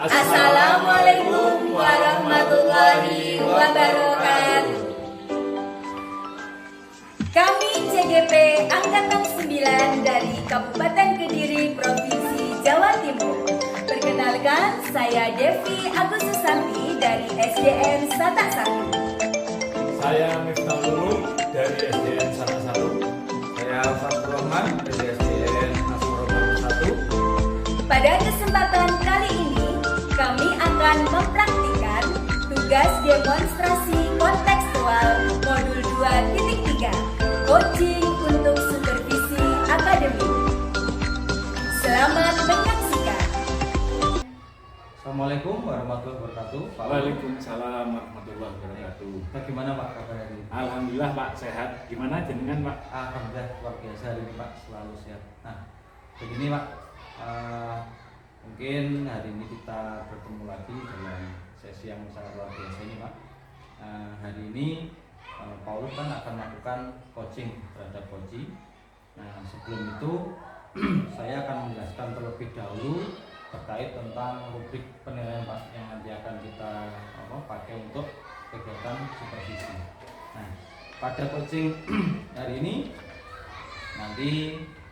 Assalamualaikum warahmatullahi wabarakatuh. Kami CGP Angkatan 9 dari Kabupaten Kediri, Provinsi Jawa Timur. Perkenalkan, saya Devi Agus Susanti dari SDN Satak 1. Saya Miftah Lulu dari SDN Satak 1. Saya Fatur Rahman dari SDN Asmoro 1. Pada kesempatan kali ini, kami akan mempraktikkan tugas demonstrasi kontekstual modul 2.3, coaching untuk supervisi akademik. Selamat menyaksikan. Assalamualaikum warahmatullahi wabarakatuh. Pak. Waalaikumsalam warahmatullahi wabarakatuh. Bagaimana Pak kabar hari ini? Alhamdulillah Pak sehat. Gimana jenengan Pak? Alhamdulillah luar biasa hari ini Pak, selalu sehat. Nah, begini Pak, mungkin hari ini kita bertemu lagi dalam sesi yang sangat luar biasa ini Pak. Hari ini Paulus kan akan melakukan coaching terhadap coaching. Nah, sebelum itu saya akan menjelaskan terlebih dahulu terkait tentang rubrik penilaian Pak yang nanti akan kita pakai untuk kegiatan supervisi. Nah, pada coaching hari ini nanti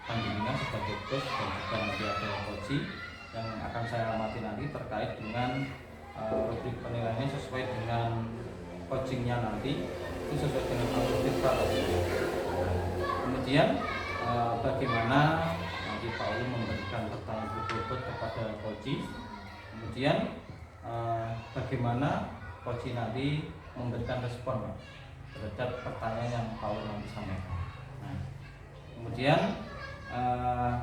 panjenengan sebagai coach dan juga nanti ada coaching yang akan saya amati nanti terkait dengan rubrik penilaiannya sesuai dengan coachingnya nanti itu sesuai dengan rubrik praktisi. Kemudian bagaimana nanti Paulus memberikan pertanyaan berikut kepada coaching. Kemudian bagaimana coaching nanti memberikan respon Pak, terhadap pertanyaan yang Paulus nanti sampaikan. Nah, kemudian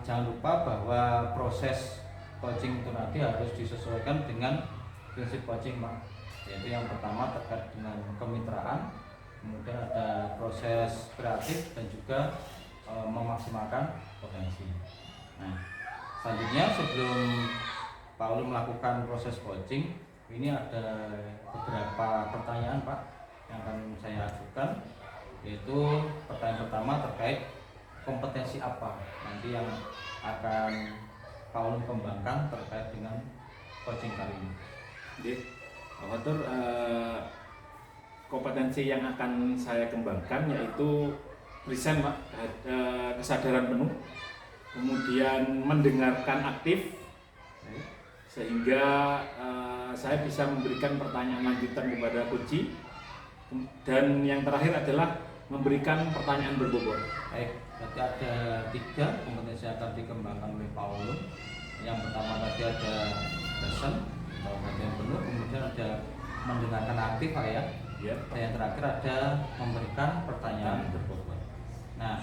jangan lupa bahwa proses coaching itu nanti harus disesuaikan dengan prinsip coaching Pak. Yaitu yang pertama terkait dengan kemitraan, kemudian ada proses kreatif dan juga memaksimalkan potensi. Nah, selanjutnya sebelum Paulus melakukan proses coaching, ini ada beberapa pertanyaan Pak yang akan saya ajukan, yaitu pertanyaan pertama terkait kompetensi apa nanti yang akan Paulus kembangkan terkait dengan coaching kali ini. Jadi, Pak Fatur, kompetensi yang akan saya kembangkan yaitu present Pak, kesadaran penuh, kemudian mendengarkan aktif, sehingga saya bisa memberikan pertanyaan lanjutan kepada coach, dan yang terakhir adalah memberikan pertanyaan berbobot. Baik, berarti ada 3 kompetensi yang akan dikembangkan oleh Paulus. Yang pertama tadi ada present atau perhatian penuh, kemudian ada mendengarkan aktif Pak ya. Ya. Dan yang terakhir ada memberikan pertanyaan berbobot. Nah,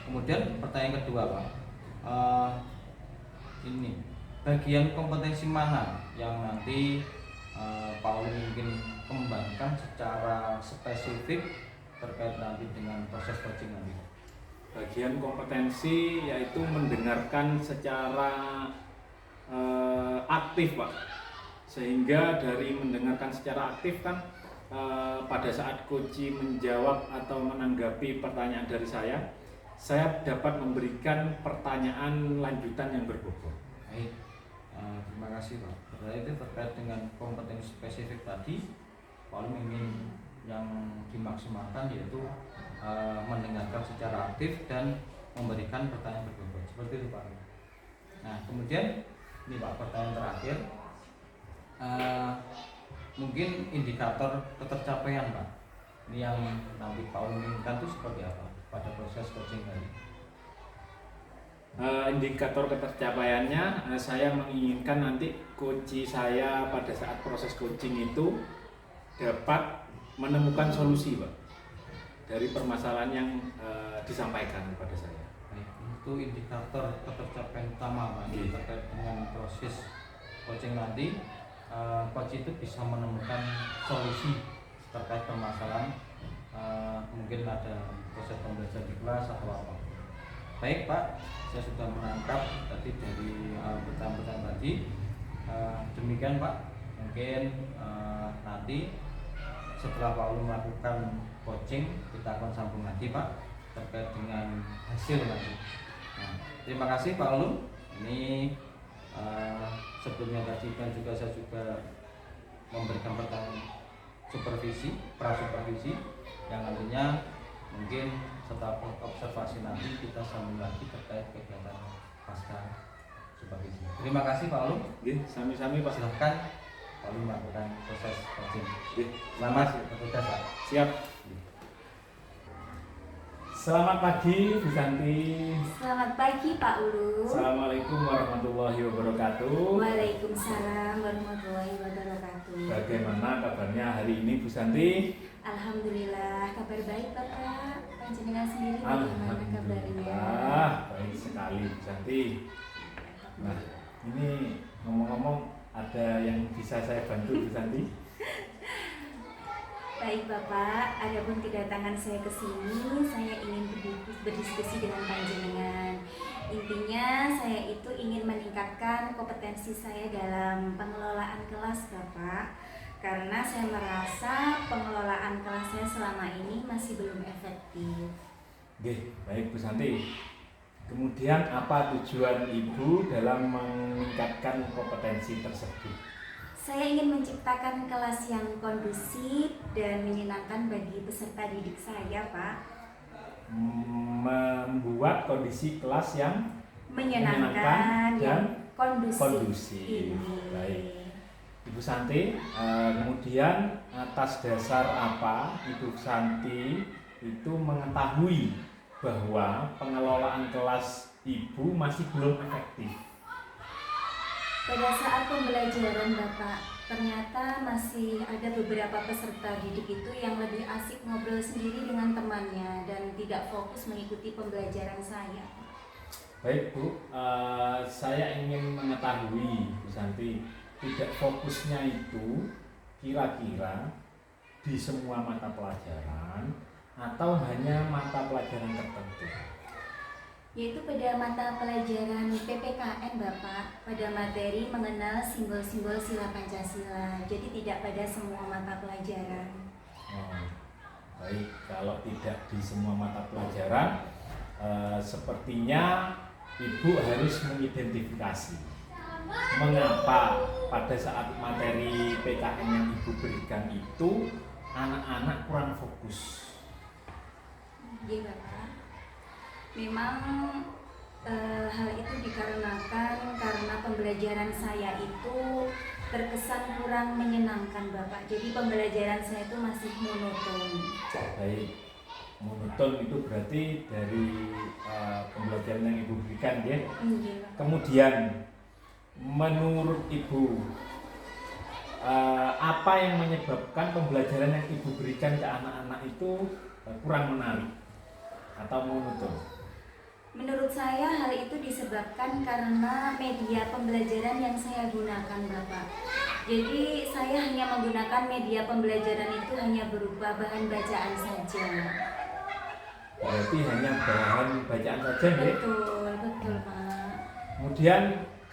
kemudian pertanyaan kedua Pak, ini bagian kompetensi mana yang nanti Paulus mungkin kembangkan secara spesifik terkait nanti dengan proses coaching nanti? Bagian kompetensi yaitu mendengarkan secara aktif Pak, sehingga dari mendengarkan secara aktif kan pada saat coach menjawab atau menanggapi pertanyaan dari saya dapat memberikan pertanyaan lanjutan yang berbobot. Baik, terima kasih Pak. Berarti itu terkait dengan kompetensi spesifik tadi, Paulus ingin yang dimaksimalkan yaitu mendengarkan secara aktif dan memberikan pertanyaan berbobot. Seperti itu Pak. Nah, kemudian ini Pak, pertanyaan terakhir, mungkin indikator ketercapaian Pak, ini yang nanti Paulus inginkan itu seperti apa pada proses coaching tadi? Indikator ketercapaiannya, saya menginginkan nanti coach saya pada saat proses coaching itu dapat menemukan solusi Pak dari permasalahan yang disampaikan kepada saya. Baik, itu indikator ketercapaian utama Pak, terkait dengan proses coaching nanti. Coach itu bisa menemukan solusi terkait permasalahan, mungkin ada proses pembelajaran di kelas atau apa. Baik Pak, saya sudah menangkap tadi dari pertanyaan-pertanyaan tadi. Demikian Pak, mungkin nanti setelah Paulus melakukan coaching kita akan sambung lagi Pak terkait dengan hasil nanti. Nah, terima kasih Pak Paulus. Ini Sebelumnya tadi kan juga saya juga memberikan supervisi, pra-supervisi yang nantinya mungkin setelah observasi nanti kita sambung lagi terkait kegiatan pasca supervisi. Terima kasih Pak Ulum. Sami-sami Pak. Silahkan Pak Ulum melakukan proses coaching. Selamat bertugas Pak. Siap. Selamat pagi Bu Santi. Selamat pagi Pak Ulu. Assalamualaikum warahmatullahi wabarakatuh. Waalaikumsalam warahmatullahi wabarakatuh. Bagaimana kabarnya hari ini Bu Santi? Alhamdulillah, kabar baik Bapak. Panjenengan sendiri bagaimana kabarnya? Alhamdulillah, baik sekali Bu Santi. Nah, ini ngomong-ngomong ada yang bisa saya bantu Bu Santi? Baik Bapak, adapun kedatangan saya ke sini, saya ingin berdiskusi dengan panjenengan. Intinya saya itu ingin meningkatkan kompetensi saya dalam pengelolaan kelas Bapak. Karena saya merasa pengelolaan kelas saya selama ini masih belum efektif. Oke, baik Bu Santi. Kemudian apa tujuan Ibu dalam meningkatkan kompetensi tersebut? Saya ingin menciptakan kelas yang kondusif dan menyenangkan bagi peserta didik saya, Pak. Membuat kondisi kelas yang menyenangkan dan kondusif. Ini. Baik. Ibu Santi, kemudian atas dasar apa Ibu Santi itu mengetahui bahwa pengelolaan kelas Ibu masih belum efektif? Pada saat pembelajaran Bapak, ternyata masih ada beberapa peserta didik itu yang lebih asik ngobrol sendiri dengan temannya dan tidak fokus mengikuti pembelajaran saya. Baik Bu, saya ingin mengetahui Bu Santi, tidak fokusnya itu kira-kira di semua mata pelajaran atau hanya mata pelajaran tertentu? Yaitu pada mata pelajaran PPKN Bapak, pada materi mengenal simbol-simbol sila Pancasila. Jadi tidak pada semua mata pelajaran. Oh, baik, kalau tidak di semua mata pelajaran, sepertinya Ibu harus mengidentifikasi mengapa pada saat materi PKN yang Ibu berikan itu anak-anak kurang fokus. Iya Bapak. Memang hal itu dikarenakan karena pembelajaran saya itu terkesan kurang menyenangkan Bapak. Jadi pembelajaran saya itu masih monoton. Baik, monoton itu berarti dari pembelajaran yang Ibu berikan ya. Iya. Kemudian menurut Ibu apa yang menyebabkan pembelajaran yang Ibu berikan ke anak-anak itu kurang menarik atau monoton? Menurut saya hal itu disebabkan karena media pembelajaran yang saya gunakan Bapak. Jadi saya hanya menggunakan media pembelajaran itu hanya berupa bahan bacaan saja. Berarti hanya bahan bacaan saja ya? Betul Pak. Kemudian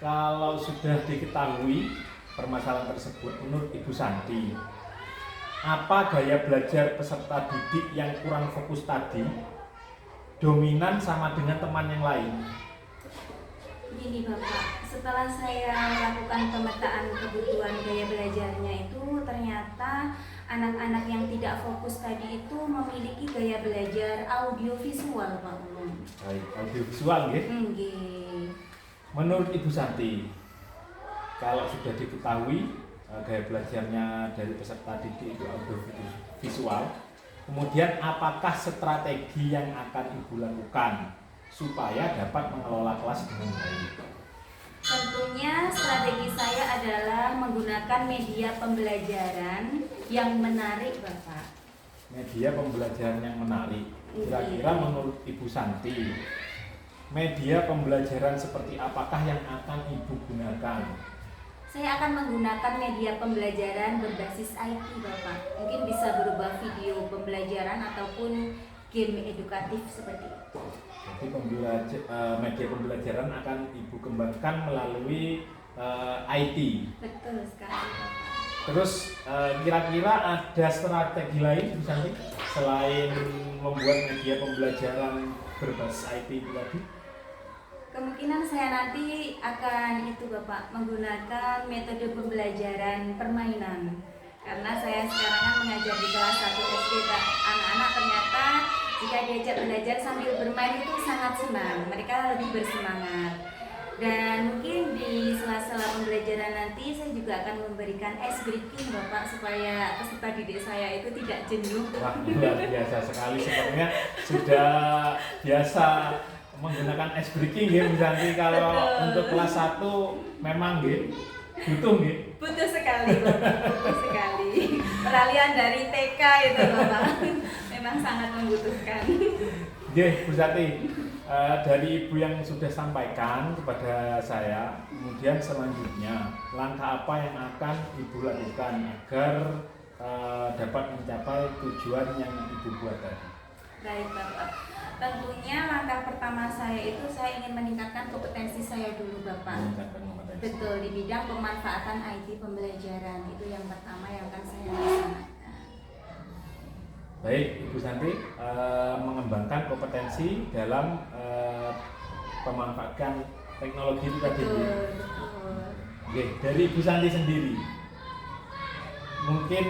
kalau sudah diketahui permasalahan tersebut menurut Ibu Santi, apa gaya belajar peserta didik yang kurang fokus tadi dominan sama dengan teman yang lain? Gini Bapak, setelah saya melakukan pemetaan kebutuhan gaya belajarnya itu ternyata anak-anak yang tidak fokus tadi itu memiliki gaya belajar audiovisual Pak Ulum. Baik, audiovisual ya? Menurut Ibu Santi, kalau sudah diketahui gaya belajarnya dari peserta didik itu audiovisual, kemudian apakah strategi yang akan Ibu lakukan supaya dapat mengelola kelas dengan baik? Tentunya strategi saya adalah menggunakan media pembelajaran yang menarik Bapak. Media pembelajaran yang menarik. Kira-kira menurut Ibu Santi, media pembelajaran seperti apakah yang akan Ibu gunakan? Saya akan menggunakan media pembelajaran berbasis IT Bapak. Mungkin bisa berupa video pembelajaran ataupun game edukatif seperti itu. Jadi media pembelajaran akan Ibu kembangkan melalui IT. Betul sekali Bapak. Terus kira-kira ada strategi lain Bu Santi selain membuat media pembelajaran berbasis IT itu tadi? Kemungkinan saya nanti akan itu Bapak menggunakan metode pembelajaran permainan. Karena saya sekarang kan mengajar di kelas 1 SD Pak. Anak-anak ternyata jika diajak belajar sambil bermain itu sangat senang. Mereka lebih bersemangat. Dan mungkin di sela-sela pembelajaran nanti saya juga akan memberikan ice breaking Bapak supaya peserta didik saya itu tidak jenuh. Wah, luar biasa sekali, sepertinya sudah biasa menggunakan ice breaking ya Bu Santi. Kalau Betul. untuk kelas 1 memang nggih butuh nggih. Butuh sekali Bapak, butuh sekali. Peralihan dari TK itu Bapak memang sangat membutuhkan. Nggih Bu Santi, dari Ibu yang sudah sampaikan kepada saya, kemudian selanjutnya langkah apa yang akan Ibu lakukan agar dapat mencapai tujuan yang Ibu buat tadi? Baik Bapak, tentunya langkah pertama saya itu saya ingin meningkatkan kompetensi saya dulu Bapak. Meningkatkan kompetensi. Betul, di bidang pemanfaatan IT pembelajaran itu yang pertama yang akan saya laksanakan. Baik, Ibu Santi, mengembangkan kompetensi dalam pemanfaatkan teknologi itu tadi. Betul, betul. Oke, dari Ibu Santi sendiri, mungkin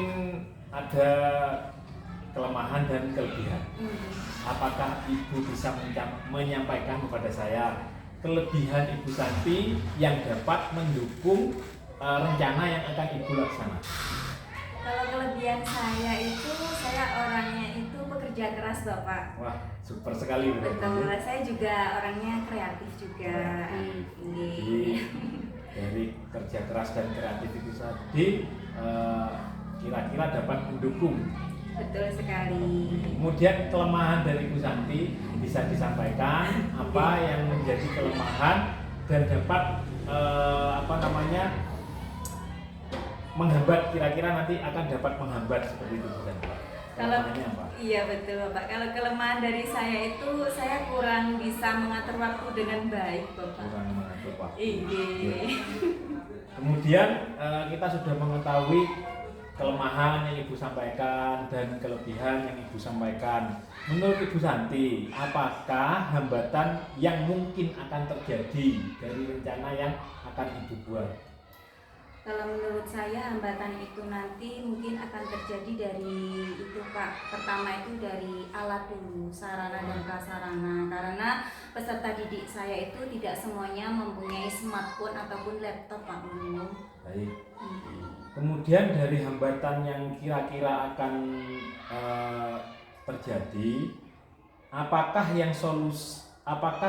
ada kelemahan dan kelebihan. Apakah Ibu bisa menyampaikan kepada saya kelebihan Ibu Santi yang dapat mendukung rencana yang akan Ibu laksanakan? Kalau kelebihan saya itu, saya orangnya itu pekerja keras Bapak. Wah, super sekali. Betul, saya juga orangnya kreatif juga. Jadi, dari kerja keras dan kreatif itu tadi kira-kira dapat mendukung. Betul sekali. Kemudian kelemahan dari Bu Santi bisa disampaikan apa yang menjadi kelemahan dan dapat menghambat, kira-kira nanti akan dapat menghambat seperti itu Bu Santi. Kelemahannya apa? Iya betul Bapak. Kalau kelemahan dari saya itu saya kurang bisa mengatur waktu dengan baik Bapak. Kurang mengatur waktu. Iya. Kemudian kita sudah mengetahui kelemahan yang Ibu sampaikan dan kelebihan yang Ibu sampaikan. Menurut Ibu Santi, apakah hambatan yang mungkin akan terjadi dari rencana yang akan Ibu buat? Kalau menurut saya hambatan itu nanti mungkin akan terjadi dari itu Pak. Pertama itu dari alat dulu, sarana dan prasarana. Karena peserta didik saya itu tidak semuanya mempunyai smartphone ataupun laptop Pak Umum. Baik. Kemudian dari hambatan yang kira-kira akan terjadi, apakah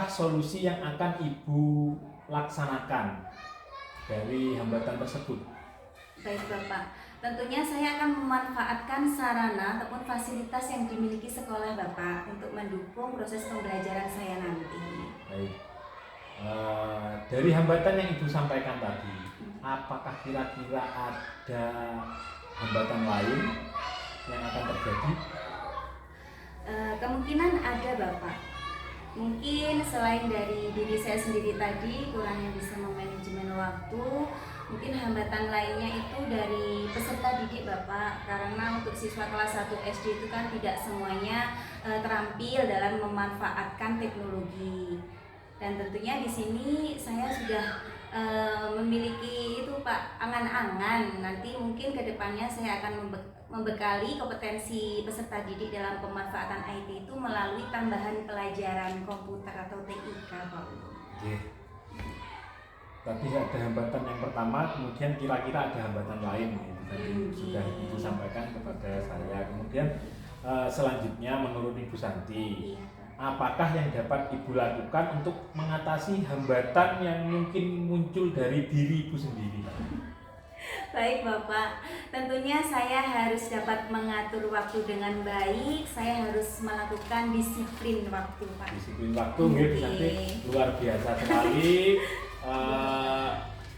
solusi yang akan Ibu laksanakan dari hambatan tersebut? Baik Bapak, tentunya saya akan memanfaatkan sarana ataupun fasilitas yang dimiliki sekolah Bapak untuk mendukung proses pembelajaran saya nanti. Baik. Dari hambatan yang Ibu sampaikan tadi, apakah kira-kira ada hambatan lain yang akan terjadi? Kemungkinan ada Bapak. Mungkin selain dari diri saya sendiri tadi kurangnya bisa memanajemen waktu, mungkin hambatan lainnya itu dari peserta didik Bapak. Karena untuk siswa kelas 1 SD itu kan tidak semuanya terampil dalam memanfaatkan teknologi. Dan tentunya di sini saya sudah memiliki itu Pak angan-angan nanti mungkin kedepannya saya akan membekali kompetensi peserta didik dalam pemanfaatan IT itu melalui tambahan pelajaran komputer atau TIK Pak. Oke. Tadi ada hambatan yang pertama, kemudian kira-kira ada hambatan lain gitu. Tadi sudah Ibu sampaikan kepada saya. Kemudian selanjutnya menurut Ibu Santi, apakah yang dapat Ibu lakukan untuk mengatasi hambatan yang mungkin muncul dari diri Ibu sendiri? Baik Bapak, tentunya saya harus dapat mengatur waktu dengan baik. Saya harus melakukan disiplin waktu Pak. Disiplin waktu, nggih Bu Santi, luar biasa sekali.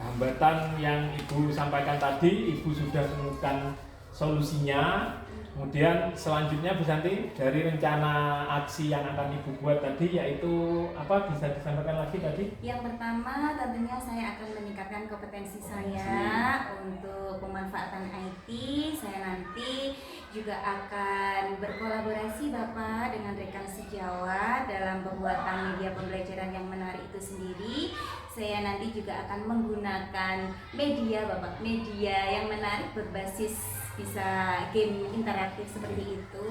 Hambatan yang Ibu sampaikan tadi, Ibu sudah menemukan solusinya. Kemudian selanjutnya Bu Santi, dari rencana aksi yang akan Ibu buat tadi yaitu apa, bisa disampaikan lagi tadi? Yang pertama tentunya saya akan meningkatkan kompetensi saya untuk pemanfaatan IT. Saya nanti juga akan berkolaborasi Bapak dengan rekan sejawat dalam pembuatan media pembelajaran yang menarik itu sendiri. Saya nanti juga akan menggunakan media Bapak, media yang menarik berbasis bisa game interaktif seperti itu,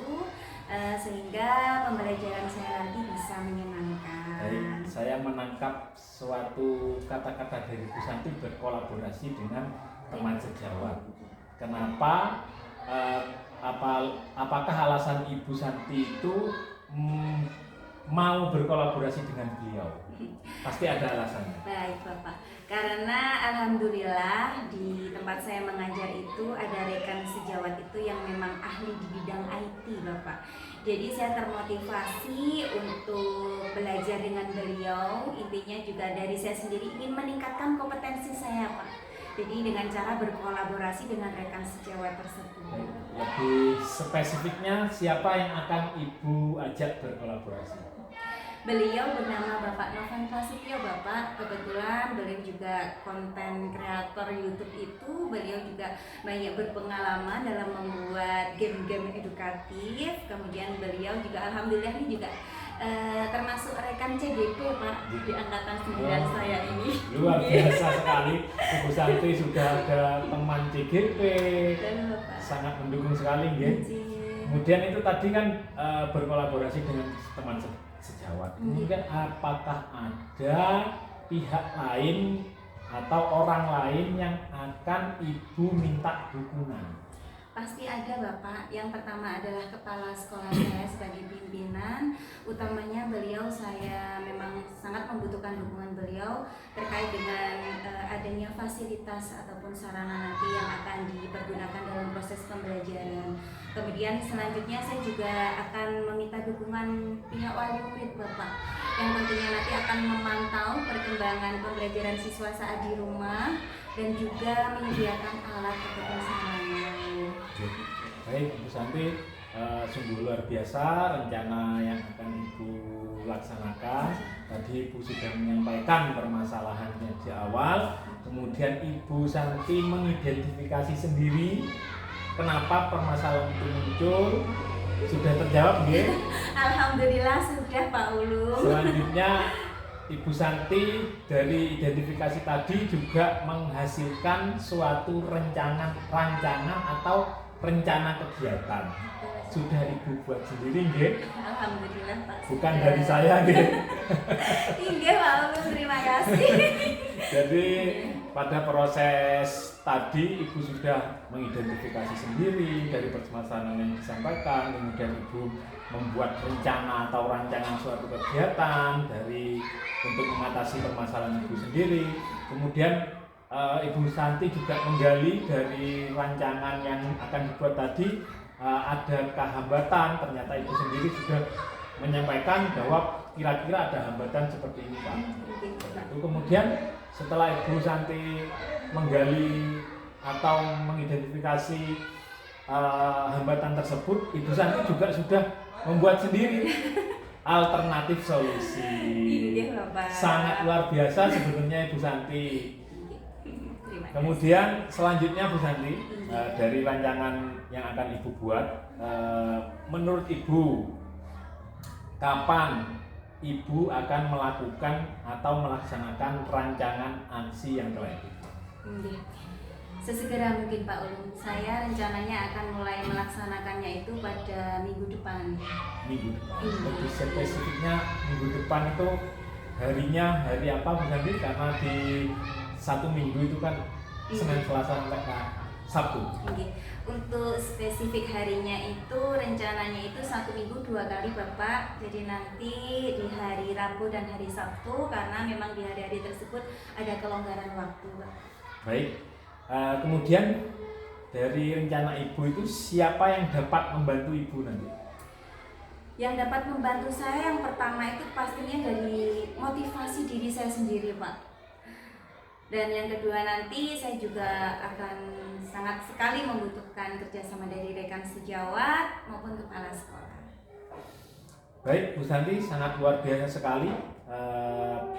sehingga pembelajaran saya nanti bisa menyenangkan. Baik, saya menangkap suatu kata-kata dari Bu Santi berkolaborasi dengan teman sejawat. Kenapa? Apakah alasan Ibu Santi itu mau berkolaborasi dengan beliau? Pasti ada alasannya. Baik Bapak, karena alhamdulillah di tempat saya mengajar itu ada rekan sejawat itu yang memang ahli di bidang IT Bapak. Jadi saya termotivasi untuk belajar dengan beliau. Intinya juga dari saya sendiri ingin meningkatkan kompetensi saya Pak. Jadi dengan cara berkolaborasi dengan rekan sejawat tersebut. Lebih spesifiknya siapa yang akan Ibu ajak berkolaborasi? Beliau bernama Bapak Novan Prasetyo Bapak. Kebetulan beliau juga konten kreator YouTube itu. Beliau juga banyak berpengalaman dalam membuat game-game edukatif. Kemudian beliau juga alhamdulillah ini juga termasuk rekan CDP Pak di angkatan 9 saya ini. Luar biasa sekali, Ibu Santi sudah ada teman CGP, sangat mendukung sekali nggih. Kemudian itu tadi kan berkolaborasi dengan teman sejawat. Kemudian apakah ada pihak lain atau orang lain yang akan Ibu minta dukungan? Pasti ada Bapak. Yang pertama adalah kepala sekolah saya sebagai pimpinan. Utamanya beliau, saya memang sangat membutuhkan dukungan beliau terkait dengan adanya fasilitas ataupun sarana nanti yang akan dipergunakan dalam proses pembelajaran. Kemudian selanjutnya saya juga akan meminta dukungan pihak wali murid Bapak, yang tentunya nanti akan memantau perkembangan pembelajaran siswa saat di rumah dan juga menyediakan alat ataupun sarana. Baik, Ibu Santi, sungguh luar biasa rencana yang akan Ibu laksanakan. Tadi Ibu sudah menyampaikan permasalahannya di awal, kemudian Ibu Santi mengidentifikasi sendiri kenapa permasalahan itu muncul. Sudah terjawab nggih? Alhamdulillah sudah Pak Ulu. Selanjutnya Ibu Santi dari identifikasi tadi juga menghasilkan suatu rancangan atau rencana kegiatan. Sudah Ibu buat sendiri nggih? Alhamdulillah Pak. Bukan dari saya nggih. Nggih Pak Ulu, terima kasih. Jadi pada proses tadi Ibu sudah mengidentifikasi sendiri dari permasalahan yang disampaikan, kemudian Ibu membuat rencana atau rancangan suatu kegiatan untuk mengatasi permasalahan Ibu sendiri. Kemudian Ibu Santi juga menggali dari rancangan yang akan dibuat tadi, adakah hambatan. Ternyata Ibu sendiri sudah menyampaikan bahwa kira-kira ada hambatan seperti ini Pak. Kemudian setelah Ibu Santi menggali atau mengidentifikasi hambatan tersebut, Ibu Santi juga sudah membuat sendiri alternatif solusi. Sangat luar biasa sebetulnya Ibu Santi. Kemudian selanjutnya Bu Santi, dari rancangan yang akan Ibu buat, menurut Ibu kapan Ibu akan melakukan atau melaksanakan rancangan aksi yang telah itu? Sesegera mungkin Pak Ulum. Saya rencananya akan mulai melaksanakannya itu pada minggu depan. Minggu depan. Lebih spesifiknya minggu depan itu harinya hari apa Bu Santi? Karena di satu minggu itu kan Senin, Selasa, sampai Sabtu. Untuk spesifik harinya itu rencananya itu 1 minggu 2 kali Bapak. Jadi nanti di hari Rabu dan hari Sabtu, karena memang di hari-hari tersebut ada kelonggaran waktu Pak. Baik. Kemudian dari rencana Ibu itu siapa yang dapat membantu Ibu nanti? Yang dapat membantu saya yang pertama itu pastinya dari motivasi diri saya sendiri Pak. Dan yang kedua nanti saya juga akan sangat sekali membutuhkan kerjasama dari rekan sejawat maupun kepala sekolah. Baik Bu Santi, sangat luar biasa sekali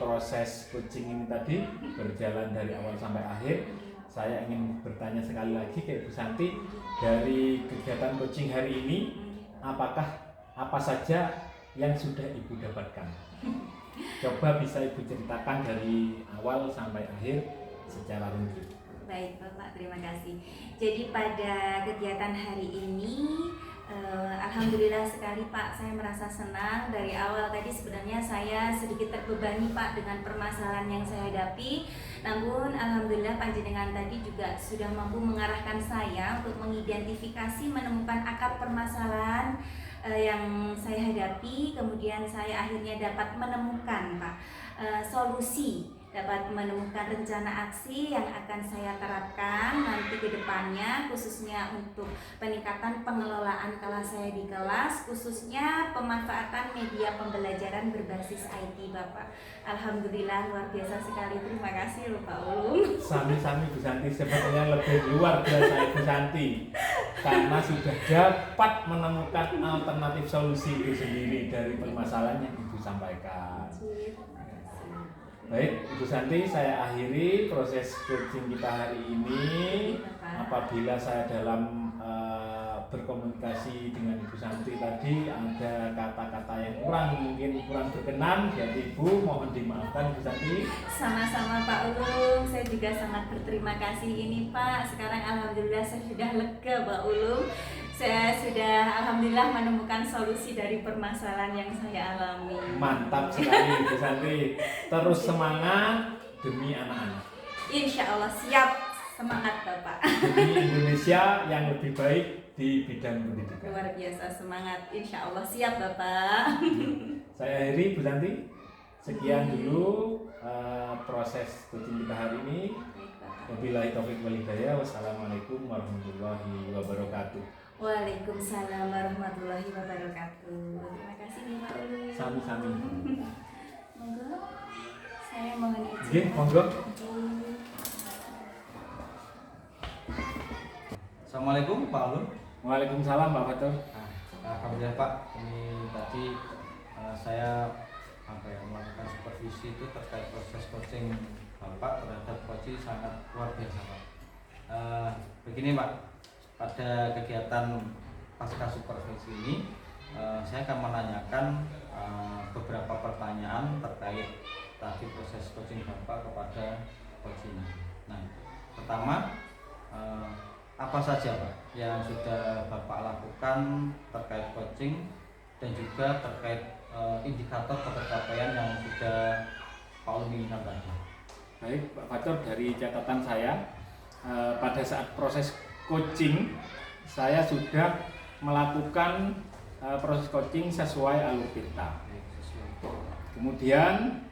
proses coaching ini tadi berjalan dari awal sampai akhir. saya ingin bertanya sekali lagi ke Ibu Santi, dari kegiatan coaching hari ini, apakah apa saja yang sudah Ibu dapatkan? Coba bisa Ibu ceritakan dari awal sampai akhir secara rinci. Baik Bapak, terima kasih. Jadi pada kegiatan hari ini alhamdulillah sekali Pak, saya merasa senang. Dari awal tadi sebenarnya saya sedikit terbebani Pak dengan permasalahan yang saya hadapi. Namun alhamdulillah panjenengan tadi juga sudah mampu mengarahkan saya untuk mengidentifikasi, menemukan akar permasalahan yang saya hadapi. Kemudian saya akhirnya dapat menemukan Pak solusi, dapat menemukan rencana aksi yang akan saya terapkan nanti ke depannya, khususnya untuk peningkatan pengelolaan kelas saya di kelas, khususnya pemanfaatan media pembelajaran berbasis IT Bapak. Alhamdulillah luar biasa sekali, terima kasih loh Pak Ulum. Sami-sami Ibu Santi, sepertinya lebih luar biasa Ibu Santi, karena sudah dapat menemukan alternatif solusi itu sendiri dari permasalahan yang Ibu sampaikan. Baik, Ibu Santi, saya akhiri proses coaching kita hari ini. Apabila saya dalam berkomunikasi dengan Ibu Santi tadi ada kata-kata yang mungkin kurang berkenan, jadi Ibu mohon dimaafkan Ibu Santi. Sama-sama Pak Ulum, saya juga sangat berterima kasih ini Pak. Sekarang alhamdulillah saya sudah lega Pak Ulum. Saya sudah alhamdulillah menemukan solusi dari permasalahan yang saya alami. Mantap sekali Ibu Santi. Terus semangat demi anak-anak. Insya Allah siap, semangat Bapak. Demi Indonesia yang lebih baik di bidang pendidikan. Luar biasa semangat, insya Allah siap Bapak. Saya akhiri Bu Santi. Sekian dulu proses coaching kita hari ini. Wabillahi taufiq wal hidayah. Wassalamualaikum warahmatullahi wabarakatuh. Waalaikumsalam warahmatullahi wabarakatuh. Terima kasih nih Pak Ulum. Sami-sami. Monggo, saya mohon izin. Nggih, monggo. Assalamualaikum Pak Ulum. Waalaikumsalam Pak Fatur. Alhamdulillah Pak, ini tadi saya melakukan supervisi itu terkait proses coaching Bapak terhadap coaching sangat luar biasa Pak. Begini Pak, pada kegiatan pasca supervisi ini saya akan menanyakan beberapa pertanyaan terkait tadi proses coaching Bapak kepada coaching. Nah, pertama, apa saja Pak yang sudah Bapak lakukan terkait coaching dan juga terkait indikator pencapaian yang sudah Pak Ulum inginkan tadi? Baik Pak Fatur, dari catatan saya pada saat proses coaching saya sudah melakukan proses coaching sesuai alur tirta. Kemudian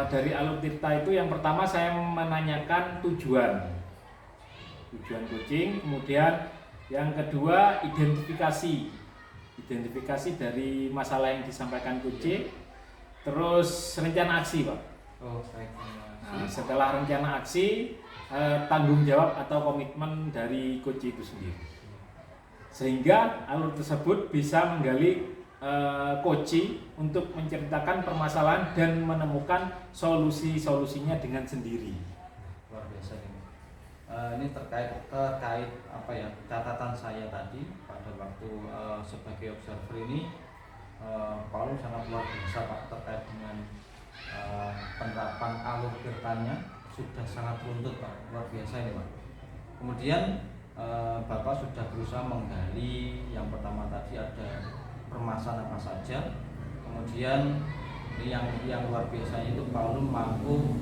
dari alur tirta itu yang pertama saya menanyakan tujuan coaching, kemudian yang kedua identifikasi dari masalah yang disampaikan coaching, terus rencana aksi Pak. Nah, setelah rencana aksi, tanggung jawab atau komitmen dari coach itu sendiri, sehingga alur tersebut bisa menggali coach untuk menceritakan permasalahan dan menemukan solusinya dengan sendiri. Luar biasa ini. Ini terkait apa ya, catatan saya tadi pada waktu sebagai observer ini, Pak Ulum sangat luar biasa Pak terkait dengan penerapan alur tirtanya. Sudah sangat runtut Pak, luar biasa ini Pak. Kemudian Bapak sudah berusaha menggali, yang pertama tadi ada permasalahan apa saja. Kemudian yang luar biasa itu Pak Ulum mampu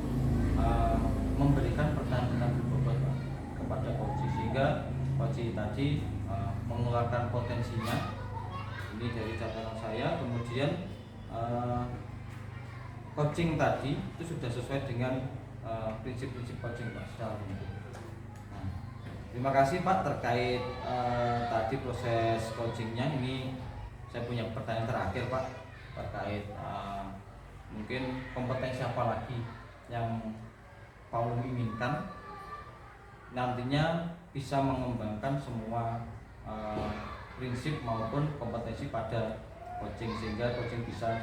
memberikan pertanyaan berbobot Pak kepada coach, sehingga coach tadi mengeluarkan potensinya. Ini dari catatan saya. Kemudian coaching tadi itu sudah sesuai dengan prinsip-prinsip coaching Pak secara umum. Nah, terima kasih Pak terkait tadi proses coachingnya. Ini saya punya pertanyaan terakhir Pak terkait mungkin kompetensi apa lagi yang Pak Ulum inginkan nantinya bisa mengembangkan semua prinsip maupun kompetensi pada coaching, sehingga coaching bisa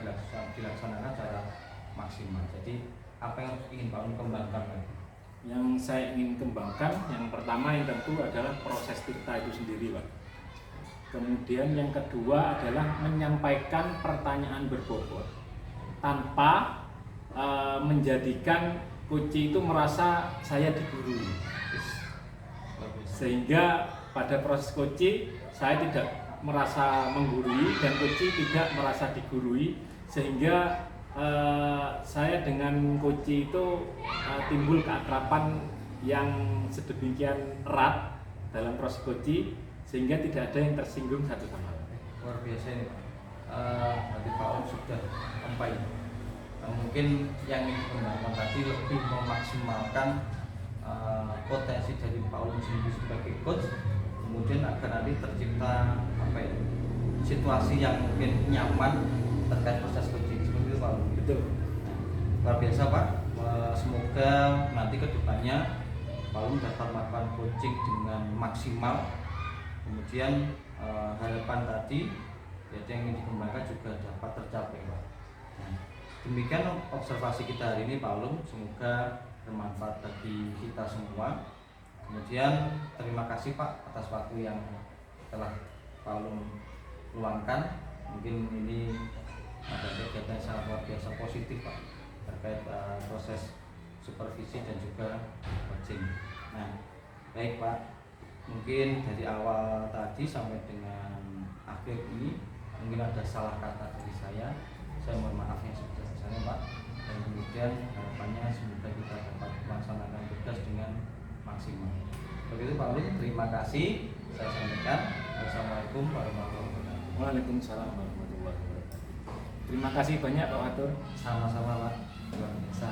dilaksanakan secara maksimal. Jadi apa yang ingin Pak Ulum kembangkan lagi? Yang saya ingin kembangkan, yang pertama yang tentu adalah proses tirta itu sendiri, Pak. Kemudian yang kedua adalah menyampaikan pertanyaan berbobot tanpa menjadikan coach itu merasa saya digurui. Sehingga pada proses coach saya tidak merasa menggurui dan coach tidak merasa digurui, sehingga saya dengan coach itu timbul keakraban yang sedemikian erat dalam proses coach, sehingga tidak ada yang tersinggung satu sama lain. Luar biasa ini Pak. Berarti Pak Om sudah sampai. Mungkin yang dikembangkan tadi lebih memaksimalkan potensi dari Pak Om sendiri sebagai coach, kemudian agar nanti tercipta situasi yang mungkin nyaman terkait proses coaching seperti itu Pak Om. Betul. Luar biasa Pak. Semoga nanti kedepannya Pak Om dapat melakukan coaching dengan maksimal. Kemudian harapan tadi yaitu yang ingin dikembangkan juga dapat tercapai Pak. Nah, demikian observasi kita hari ini Pak Ulum, semoga bermanfaat bagi kita semua. Kemudian terima kasih Pak atas waktu yang telah Pak Ulum luangkan. Mungkin ini ada kegiatan yang sangat luar biasa positif Pak terkait proses supervisi dan juga coaching. Nah, baik Pak, mungkin dari awal tadi sampai dengan akhir ini mungkin ada salah kata dari saya mohon maaf yang sebesar-besarnya Pak, dan kemudian harapannya semoga kita dapat melaksanakan tugas dengan maksimal. Begitu Pak Ulum, terima kasih saya sampaikan. Wassalamualaikum warahmatullahi wabarakatuh. Waalaikumsalam warahmatullahi wabarakatuh. Terima kasih banyak Pak Watur. Sama-sama Pak, luar biasa.